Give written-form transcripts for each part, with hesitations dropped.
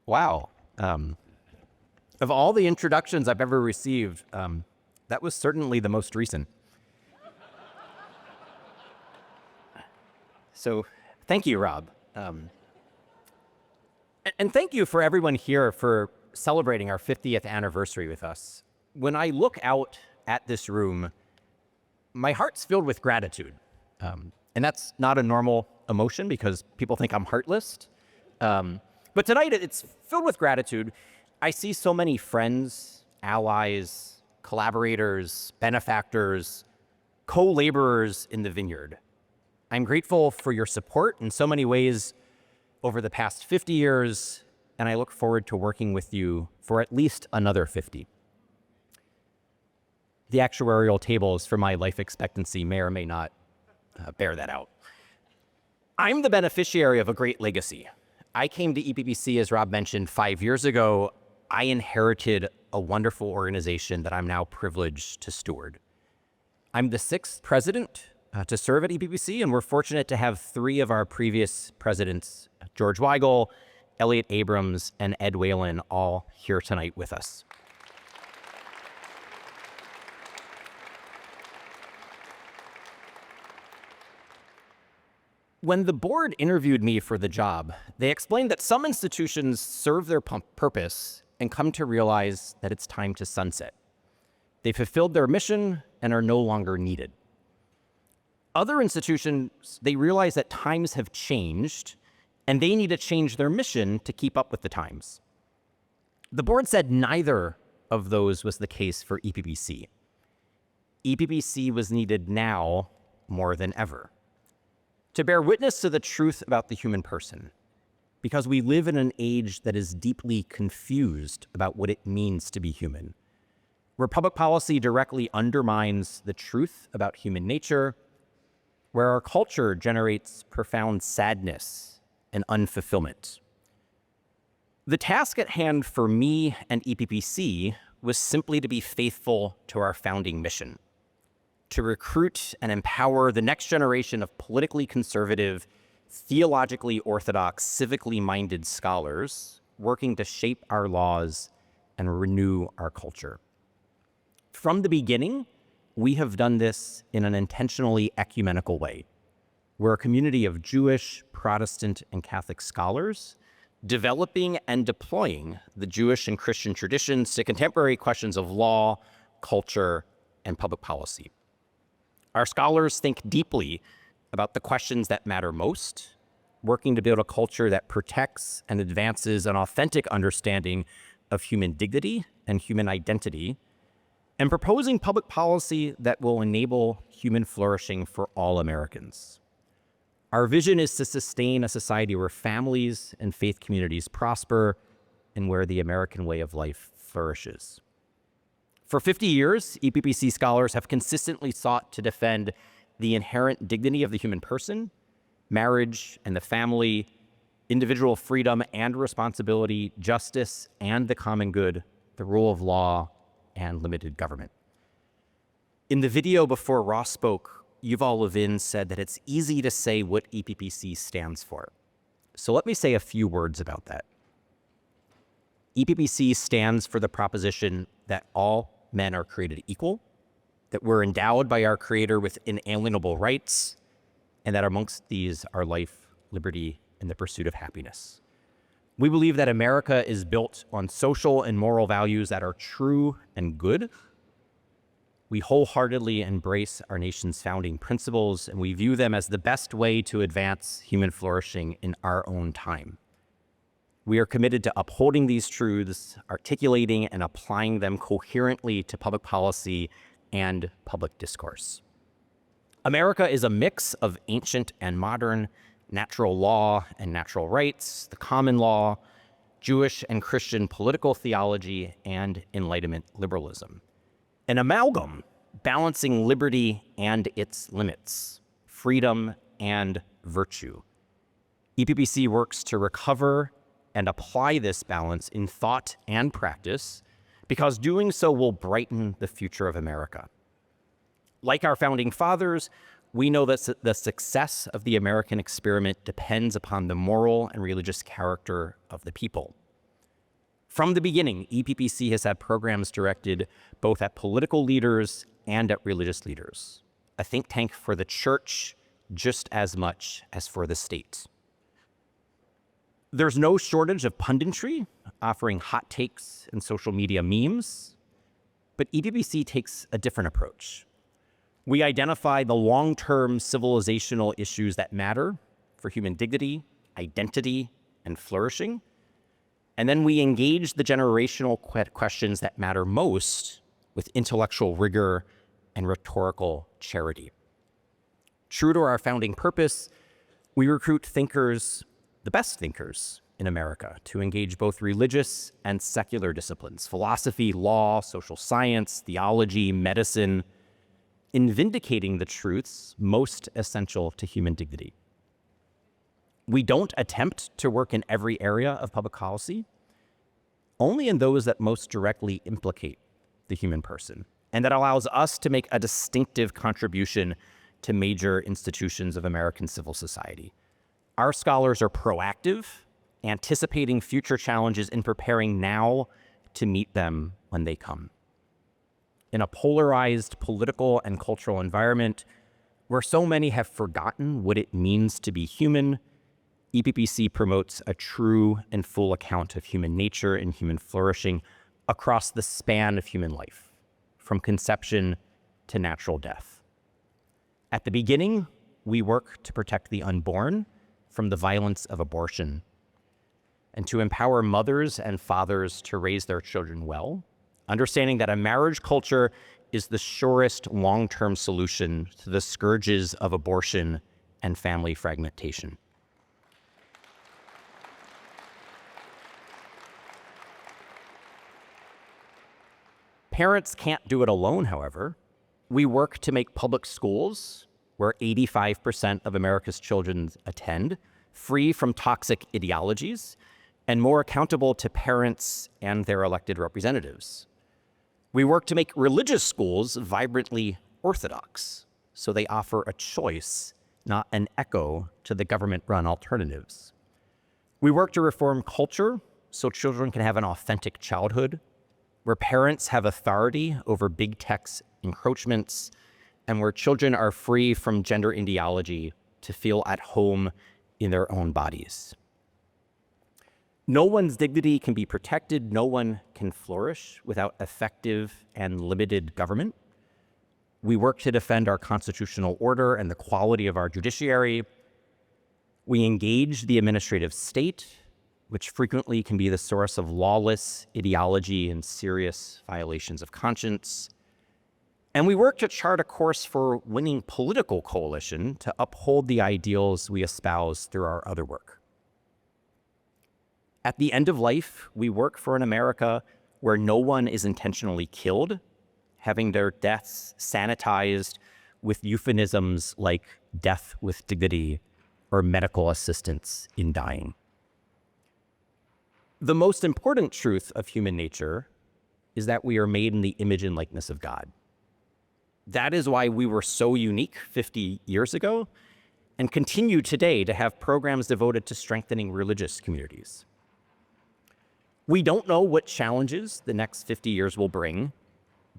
Wow. Of all the introductions I've ever received, that was certainly the most recent. So thank you, Rob. And thank you for everyone here for celebrating our 50th anniversary with us. When I look out at this room, my heart's filled with gratitude. And that's not a normal emotion because people think I'm heartless. But tonight it's filled with gratitude. I see so many friends, allies, collaborators, benefactors, co-laborers in the vineyard. I'm grateful for your support in so many ways over the past 50 years, and I look forward to working with you for at least another 50. The actuarial tables for my life expectancy may or may not bear that out. I'm the beneficiary of a great legacy. I came to EPPC, as Rob mentioned, 5 years ago. I inherited a wonderful organization that I'm now privileged to steward. I'm the 6th president to serve at EPPC, and we're fortunate to have 3 of our previous presidents, George Weigel, Elliott Abrams, and Ed Whalen, all here tonight with us. When the board interviewed me for the job, they explained that some institutions serve their purpose and come to realize that it's time to sunset. They fulfilled their mission and are no longer needed. Other institutions, they realize that times have changed and they need to change their mission to keep up with the times. The board said neither of those was the case for EPPC. EPPC was needed now more than ever, to bear witness to the truth about the human person, because we live in an age that is deeply confused about what it means to be human, where public policy directly undermines the truth about human nature, where our culture generates profound sadness and unfulfillment. The task at hand for me and EPPC was simply to be faithful to our founding mission, to recruit and empower the next generation of politically conservative, theologically orthodox, civically minded scholars working to shape our laws and renew our culture. From the beginning, we have done this in an intentionally ecumenical way. We're a community of Jewish, Protestant, and Catholic scholars developing and deploying the Jewish and Christian traditions to contemporary questions of law, culture, and public policy. Our scholars think deeply about the questions that matter most, working to build a culture that protects and advances an authentic understanding of human dignity and human identity, and proposing public policy that will enable human flourishing for all Americans. Our vision is to sustain a society where families and faith communities prosper and where the American way of life flourishes. For 50 years, EPPC scholars have consistently sought to defend the inherent dignity of the human person, marriage and the family, individual freedom and responsibility, justice and the common good, the rule of law, and limited government. In the video before Ross spoke, Yuval Levin said that it's easy to say what EPPC stands for. So let me say a few words about that. EPPC stands for the proposition that all men are created equal, that we're endowed by our Creator with inalienable rights, and that amongst these are life, liberty, and the pursuit of happiness. We believe that America is built on social and moral values that are true and good. We wholeheartedly embrace our nation's founding principles, and we view them as the best way to advance human flourishing in our own time. We are committed to upholding these truths, articulating and applying them coherently to public policy and public discourse. America is a mix of ancient and modern, natural law and natural rights, the common law, Jewish and Christian political theology, and Enlightenment liberalism. An amalgam balancing liberty and its limits, freedom and virtue. EPPC works to recover and apply this balance in thought and practice, because doing so will brighten the future of America. Like our founding fathers, we know that the success of the American experiment depends upon the moral and religious character of the people. From the beginning, EPPC has had programs directed both at political leaders and at religious leaders, a think tank for the church just as much as for the state. There's no shortage of punditry offering hot takes and social media memes, but EPPC takes a different approach. We identify the long-term civilizational issues that matter for human dignity, identity, and flourishing, and then we engage the generational questions that matter most with intellectual rigor and rhetorical charity. True to our founding purpose, we recruit thinkers, the best thinkers in America, to engage both religious and secular disciplines, philosophy, law, social science, theology, medicine, in vindicating the truths most essential to human dignity. We don't attempt to work in every area of public policy, only in those that most directly implicate the human person, and that allows us to make a distinctive contribution to major institutions of American civil society. Our scholars are proactive, anticipating future challenges and preparing now to meet them when they come. In a polarized political and cultural environment where so many have forgotten what it means to be human, EPPC promotes a true and full account of human nature and human flourishing across the span of human life, from conception to natural death. At the beginning, we work to protect the unborn from the violence of abortion and to empower mothers and fathers to raise their children well, understanding that a marriage culture is the surest long-term solution to the scourges of abortion and family fragmentation. Parents can't do it alone, however. We work to make public schools, where 85% of America's children attend, free from toxic ideologies and more accountable to parents and their elected representatives. We work to make religious schools vibrantly orthodox, so they offer a choice, not an echo to the government-run alternatives. We work to reform culture so children can have an authentic childhood, where parents have authority over big tech's encroachments, and where children are free from gender ideology to feel at home in their own bodies. No one's dignity can be protected, no one can flourish without effective and limited government. We work to defend our constitutional order and the quality of our judiciary. We engage the administrative state, which frequently can be the source of lawless ideology and serious violations of conscience. And we work to chart a course for winning political coalition to uphold the ideals we espouse through our other work. At the end of life, we work for an America where no one is intentionally killed, having their deaths sanitized with euphemisms like death with dignity or medical assistance in dying. The most important truth of human nature is that we are made in the image and likeness of God. That is why we were so unique 50 years ago and continue today to have programs devoted to strengthening religious communities. We don't know what challenges the next 50 years will bring,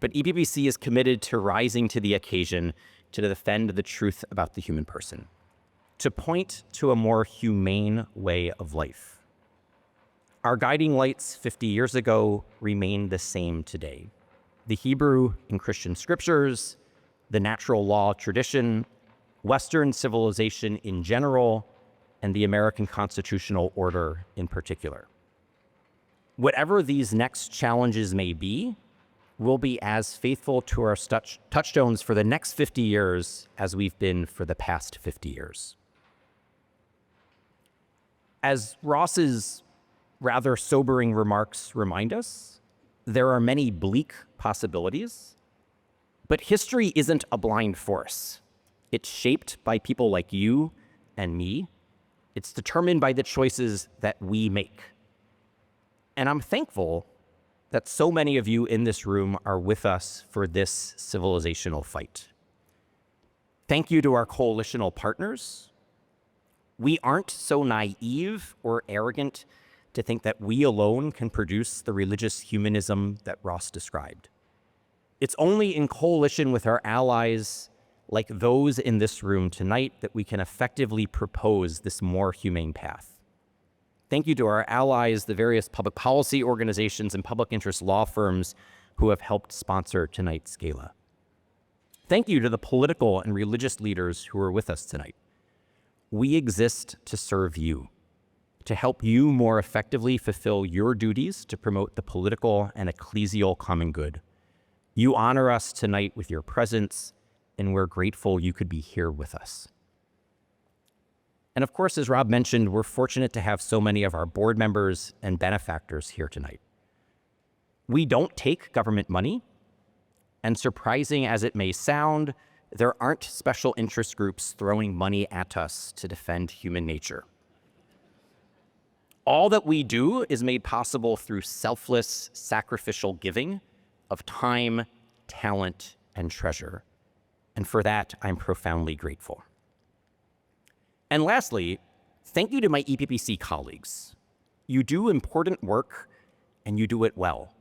but EPPC is committed to rising to the occasion to defend the truth about the human person, to point to a more humane way of life. Our guiding lights 50 years ago remain the same today. The Hebrew and Christian scriptures, the natural law tradition, Western civilization in general, and the American constitutional order in particular. Whatever these next challenges may be, we'll be as faithful to our touchstones for the next 50 years as we've been for the past 50 years. As Ross's rather sobering remarks remind us, there are many bleak possibilities, but history isn't a blind force. It's shaped by people like you and me. It's determined by the choices that we make. And I'm thankful that so many of you in this room are with us for this civilizational fight. Thank you to our coalitional partners. We aren't so naive or arrogant to think that we alone can produce the religious humanism that Ross described. It's only in coalition with our allies, like those in this room tonight, that we can effectively propose this more humane path. Thank you to our allies, the various public policy organizations and public interest law firms who have helped sponsor tonight's gala. Thank you to the political and religious leaders who are with us tonight. We exist to serve you, to help you more effectively fulfill your duties to promote the political and ecclesial common good. You honor us tonight with your presence, and we're grateful you could be here with us. And of course, as Rob mentioned, we're fortunate to have so many of our board members and benefactors here tonight. We don't take government money, and surprising as it may sound, there aren't special interest groups throwing money at us to defend human nature. All that we do is made possible through selfless, sacrificial giving of time, talent, and treasure. And for that, I'm profoundly grateful. And lastly, thank you to my EPPC colleagues. You do important work, and you do it well.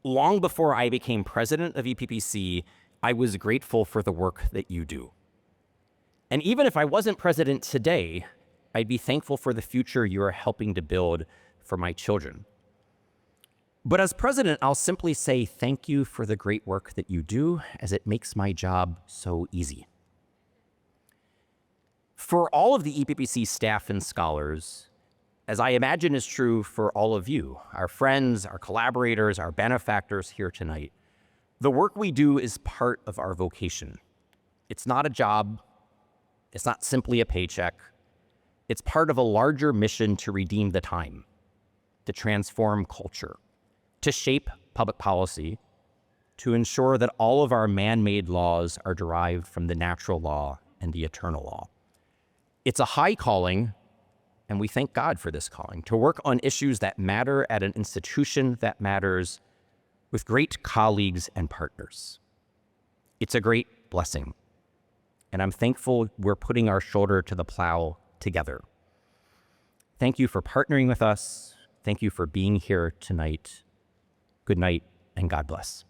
Long before I became president of EPPC, I was grateful for the work that you do. And even if I wasn't president today, I'd be thankful for the future you are helping to build for my children. But as president, I'll simply say thank you for the great work that you do, as it makes my job so easy. For all of the EPPC staff and scholars, as I imagine is true for all of you, our friends, our collaborators, our benefactors here tonight, the work we do is part of our vocation. It's not a job. It's not simply a paycheck. It's part of a larger mission to redeem the time, to transform culture, to shape public policy, to ensure that all of our man-made laws are derived from the natural law and the eternal law. It's a high calling, and we thank God for this calling, to work on issues that matter at an institution that matters with great colleagues and partners. It's a great blessing, and I'm thankful we're putting our shoulder to the plow together. Thank you for partnering with us. Thank you for being here tonight. Good night, and God bless.